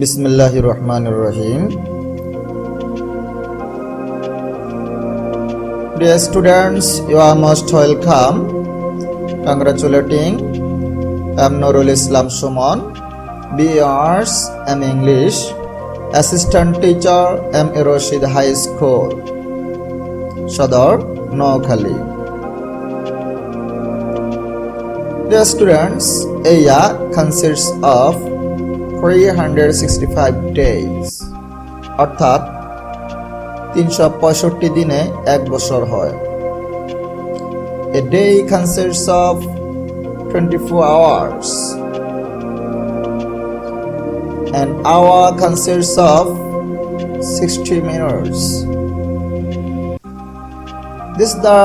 Bismillahirrahmanirrahim. Dear students, you are most welcome. Congratulating. I am Nurul Islam Suman, BArs M English, Assistant Teacher M A Rashid High School, Sadar, Noakhali. Dear students, a year consists of 365 days, অর্থাৎ 365 দিনে এক বছর হয়। A day consists of 24 hours. An hour consists of 60 minutes. This is the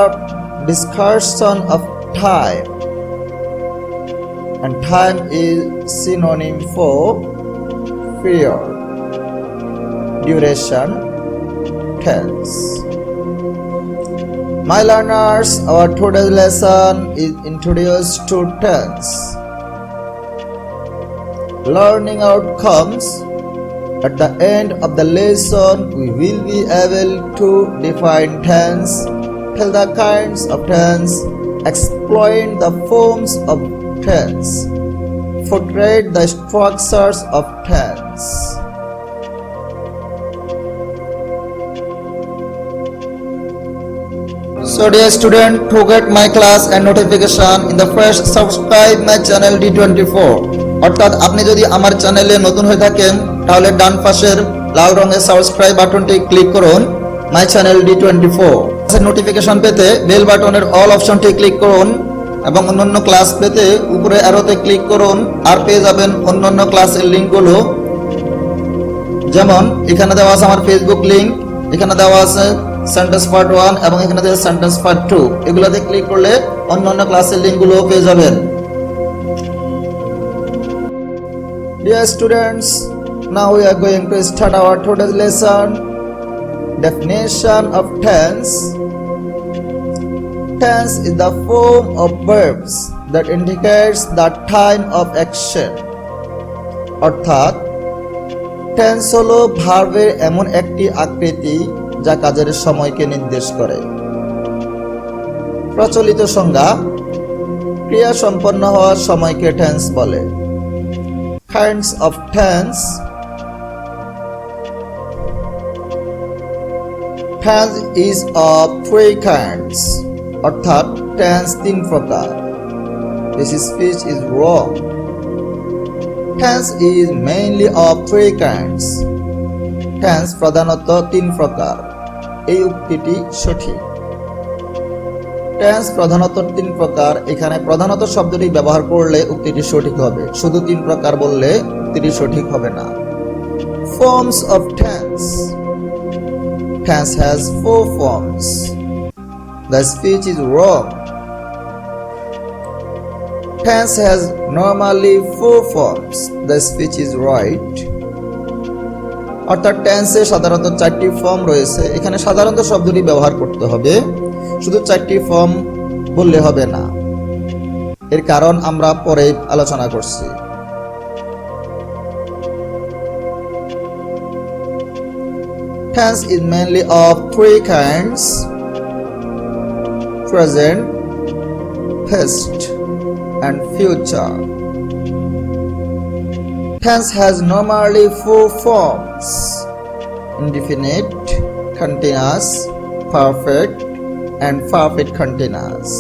discussion of time, and time is synonym for period, duration, tense. My learners, our today's lesson is introduced to tense. Learning outcomes. At the end of the lesson, we will be able to define tense, tell the kinds of tense, explain the forms of tense, portray the structures of tense. So dear student, to get my class and notification in the first, subscribe my channel D24. অর্থাৎ আপনি যদি আমার চ্যানেলে নতুন হয়ে থাকেন তাহলে ডান পাশের লাল রঙের সাবস্ক্রাইব বাটনটি ক্লিক করুন, মাই চ্যানেল D24। নোটিফিকেশন পেতে বেল বাটনের অল অপশনটি ক্লিক করুন এবং অন্যান্য ক্লাস পেতে উপরে অ্যারোতে ক্লিক করুন আর পেয়ে যাবেন অন্যান্য ক্লাসের লিংকগুলো। যেমন এখানে দেওয়া আছে আমার ফেসবুক লিংক, এখানে দেওয়া আছে সেন্টেন্স পার্ট 1 এবং এখানে দেওয়া আছে সেন্টেন্স পার্ট 2। এগুলোতে ক্লিক করলে অন্যান্য ক্লাসের লিংকগুলো পেয়ে যাবেন। Dear students, now we are going to start our today's lesson. Definition of tense. Tense is the form of verbs that indicates the time of action. অর্থাৎ টেন্স হলো ভার্বের এমন একটি আকৃতি যা কাজের সময়কে নির্দেশ করে। প্রচলিত সংজ্ঞা: ক্রিয়া সম্পন্ন হওয়ার সময়কে টেন্স বলে। Kinds of tense. Tense is of three kinds. অর্থাৎ টেন্স তিন প্রকার। This speech is wrong. Tense is mainly of three kinds. Tense প্রধানত তিন প্রকার। এই উক্তিটি সঠিক। টেন্স প্রধানত তিন প্রকার, এখানে প্রধানত শব্দটি ব্যবহার করলে উক্তিটি সঠিক হবে, শুধু তিন প্রকার বললে উক্তিটি সঠিক হবে না। Forms of tense. Tense has four forms. The speech is wrong. Tense has normally four forms. The speech is right. অর্থাৎ টেন্সে সাধারণত চারটি ফর্ম রয়েছে, এখানে সাধারণত শব্দটি ব্যবহার করতে হবে, শুধু চারটি ফর্ম বললে হবে না। এর কারণ আমরা পরে আলোচনা করছি। Tense is mainly of three kinds: present, past, and future. Tense has normally four forms: indefinite, continuous, perfect, and perfect continuous.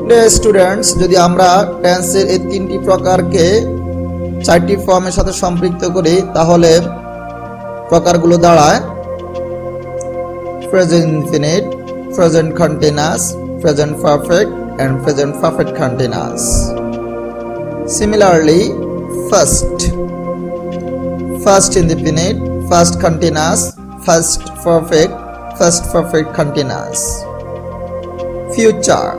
Dear students, যদি আমরা টেন্সের এই তিনটি প্রকারকে চারটি ফর্মের সাথে সম্পৃক্ত করি তাহলে প্রকারগুলো দাঁড়ায় present infinite, present continuous, present perfect, and present perfect continuous. Similarly, first indefinite, first continuous, first perfect continuous. Future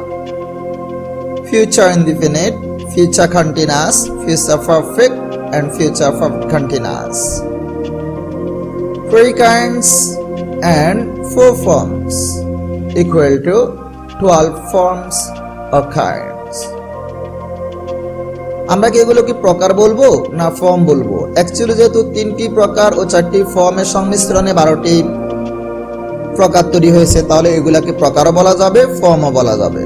indefinite, future continuous, future perfect, and future perfect continuous. Three kinds and four forms equal to 12 forms or kinds. আমরা কি এগুলো কি প্রকার বলবো না form বলবো? Actually যেহেতু 3টি প্রকার ও 4টি ফর্মের সংমিশ্রণে 12টি প্রকার তৈরি হয়েছে, তাহলে এগুলাকে প্রকারও বলা যাবে, ফর্মও বলা যাবে।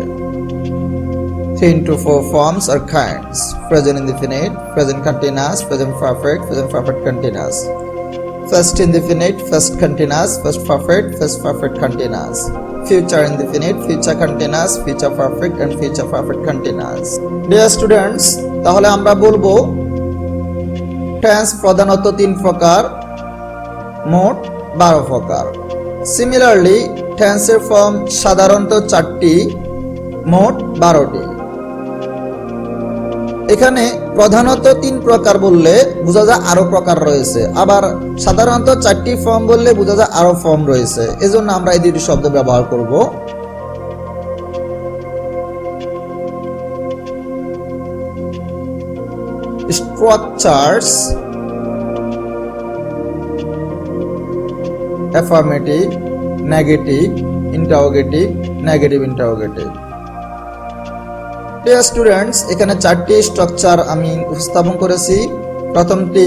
3 into 4 forms or kinds: present indefinite, present continuous, present perfect continuous, first indefinite, first continuous, first perfect continuous, future indefinite, future continuous, future perfect and future perfect continuous. Dear students, তাহলে আমরা বলবো টেন্স প্রধানত 3 প্রকার, মোট 12 প্রকার। Similarly টেন্সের form সাধারণত 4টি, মোট 12টি। এখানে প্রধানত 3 প্রকার বললে বোঝা যায় আরো প্রকার রয়েছে, আবার সাধারণত 4টি ফর্ম বললে বোঝা যায় আরো ফর্ম রয়েছে। এজন্য আমরা এই দুটি শব্দ ব্যবহার করব। Structures, affirmative, negative, interrogative, negative interrogative. Dear students, এখানে 4টি স্ট্রাকচার আমি উপস্থাপন করেছি। প্রথমটি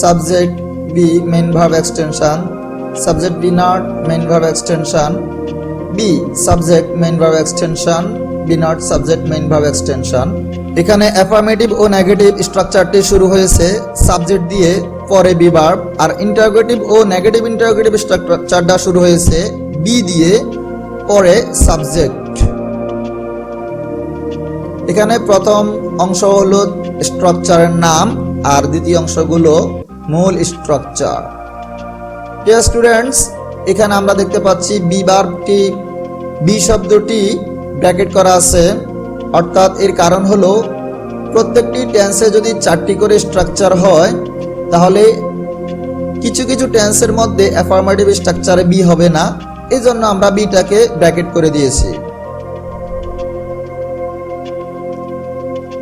subject be main verb extension, subject be not main verb extension, be subject main verb extension, be not subject main verb extension. এখানে affirmative ও negative স্ট্রাকচারটি শুরু হয়েছে সাবজেক্ট দিয়ে, পরে বি ভার্ব, আর ইন্টারোগেটিভ ও নেগেটিভ ইন্টারোগেটিভ স্ট্রাকচারটা শুরু হয়েছে বি দিয়ে, পরে সাবজেক্ট। এখানে প্রথম অংশ হলো স্ট্রাকচারের নাম, আর দ্বিতীয় অংশগুলো মূল স্ট্রাকচার। ডিয়ার স্টুডেন্টস, এখানে আমরা দেখতে পাচ্ছি বি ভার্বটি, বি শব্দটি ব্র্যাকেট করা আছে, অর্থাৎ এর কারণ হলো প্রত্যেকটি টেন্সে যদি 4টি করে স্ট্রাকচার হয়, তাহলে কিছু কিছু টেন্সের মধ্যে অ্যাফার্মেটিভ স্ট্রাকচারে বি হবে না, এই জন্য আমরা বিটাকে ব্র্যাকেট করে দিয়েছি।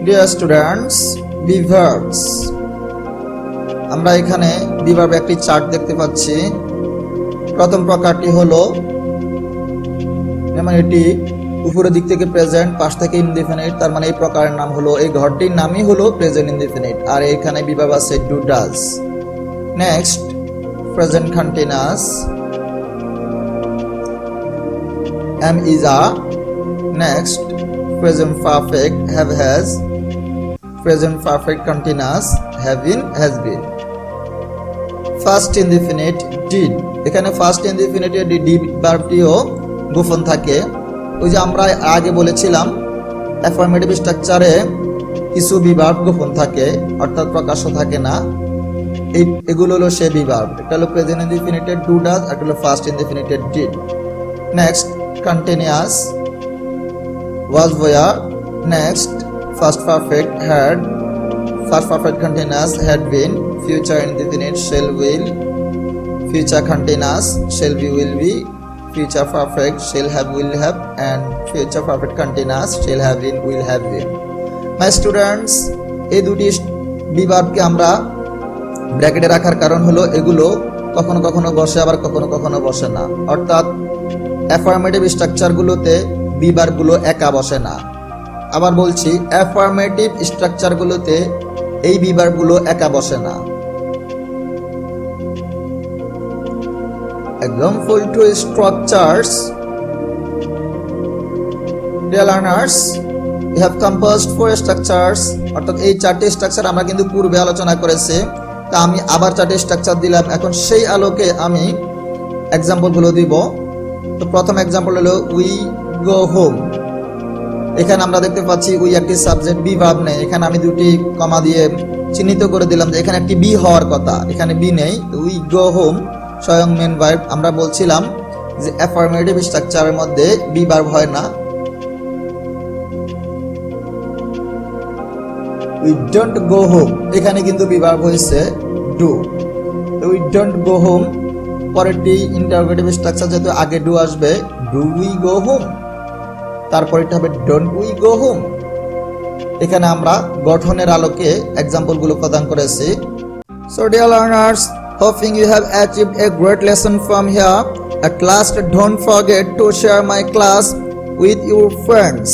ডিয়ার স্টুডেন্টস, বি ভার্বস, আমরা এখানে বি ভার্ব একটি চার্ট দেখতে পাচ্ছি। প্রথম প্রকারটি হলো, যেমন এটি উপরের দিক থেকে প্রেজেন্ট, পাশ থেকে ইনডিফিনিট, তার মানে এই প্রকারের নাম হলো, এই ঘরটির নামই হলো প্রেজেন্ট ইনডিফিনিট। আর এখানে বি ভার্ব আছে do does. Next present continuous, am is are. Next present perfect, have has. Present perfect continuous, have been has been. First indefinite did, এখানে ফার্স্ট ইনডিফিনিট এর ডিড ভার্বটিও গোপন থাকে। ওই যে আমরা আগে বলেছিলাম অ্যাফার্মেটিভ স্ট্রাকচারে কিছু বি ভার্ব গোপন থাকে, অর্থাৎ প্রকাশ্য থাকে না। এগুলো হলো সে বি ভার্ব। এটা হলো প্রেজেন্ট ইনডিফিনিটেড ডু ডাজ, আর এটা হলো first indefinite did. Next continuous, was were. Next first perfect had, first perfect continuous had been, future indefinite shall will, future continuous shall be will be, future perfect shall have will have, and future perfect continuous shall have been will have been. My students, এই দুটি B ভার্বকে আমরা ব্র্যাকেটে রাখার কারণ হলো এগুলো কখনো কখনো বসে, আবার কখনো কখনো বসে না। অর্থাৎ অ্যাফার্মেটিভ স্ট্রাকচারগুলোতে বি ভার্বগুলো একা বসে না। আবার বলছি, অ্যাফার্মেটিভ স্ট্রাকচারগুলোতে এই বি ভার্বগুলো একা বসে না। Example two structures. Dear learners, we have composed 4 structures, অর্থাৎ এই 4টি স্ট্রাকচার আমরা কিন্তু পূর্বে আলোচনা করেছি। তা আমি আবার 4টি স্ট্রাকচার দিলাম, এখন সেই আলোকে আমি এক্সাম্পলগুলো দিব। তো প্রথম এক্সাম্পল হলো উই গো হোম। এখানে আমরা দেখতে পাচ্ছি উই একটি সাবজেক্ট, বি ভার্ব নেই। এখানে আমি দুটি কমা দিয়ে চিহ্নিত করে দিলাম যে এখানে একটি বি হওয়ার কথা, এখানে বি নেই। উই গো হোম স্বয়ং মেন ভার্ব। আমরা বলছিলাম যে অ্যাফার্মেটিভ স্ট্রাকচারের মধ্যে বি ভার্ব হয় না। উই ডোন্ট গো হোম, এখানে কিন্তু বি ভার্ব হয়েছে do. We don't go home, পরেরটি ইন্টারোগেটিভ স্ট্রাকচার, যেহেতু আগে ডু আসবে, ডু উই গো হোম, তারপরেরটা হবে ডোন্ট উই গো হোম। এখানে আমরা গঠনের আলোকে এক্সাম্পলগুলো প্রদান করেছি। So dear learners, hoping you have achieved a great lesson from here. At last, don't forget to share my class with your friends.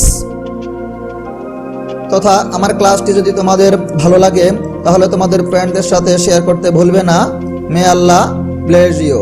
তথা আমার ক্লাসটি যদি তোমাদের ভালো লাগে তাহলে তোমাদের ফ্রেন্ডদের সাথে শেয়ার করতে ভুলবে না। মে আল্লাহ ব্লেস ইউ।